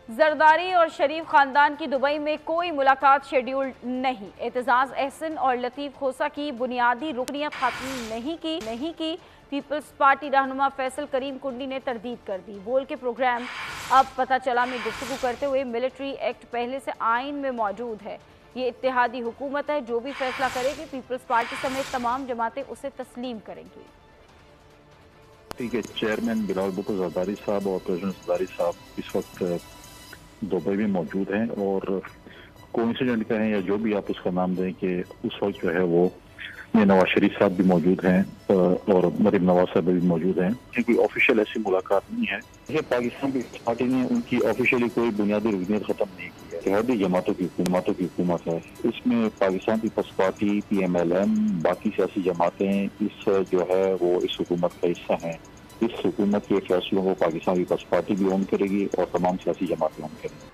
जरदारी और शरीफ खानदान की दुबई में कोई मुलाकात शेड्यूल नहीं। एतजाज अहसन और लतीफ खोसा की बुनियादी रुकनियत खत्म नहीं की। पीपल्स पार्टी रहनुमा फैसल करीम कुंडी ने तरदीद कर दी। बोल के प्रोग्राम अब पता चला में गुफ्तगू करते हुए मिलिट्री एक्ट पहले से आइन में मौजूद है। ये इत्तेहादी हुकूमत है, जो भी फैसला करेगी पीपल्स पार्टी समेत तमाम जमातें उसे तस्लीम करेंगी। ठीक है, चेयरमैन बिलावल भुट्टो जरदारी साहब और प्रेसिडेंट जरदारी साहब इस वक्त दुबई में मौजूद हैं और कोइंसिडेंट कहें या जो भी आप उसका नाम दें कि उस वक्त जो है वो नवाज शरीफ साहब भी मौजूद हैं और मरीम नवाज साहब भी मौजूद हैं। ये कोई ऑफिशियल ऐसी मुलाकात नहीं है। ये पाकिस्तान पीपल्स पार्टी ने उनकी ऑफिशियली कोई बुनियादी रुकनीत खत्म नहीं की है। इत्तेहादी जमातों की हुकूमत है। इसमें पाकिस्तान पीपल्स पार्टी, PMLN, बाकी सियासी जमातें इस जो है वो इस हुकूमत का हिस्सा हैं। इस हुकूमत के फैसलों को पाकिस्तान पीपल्स पार्टी भी ऑन करेगी और तमाम सियासी जमातें ऑन करेंगी।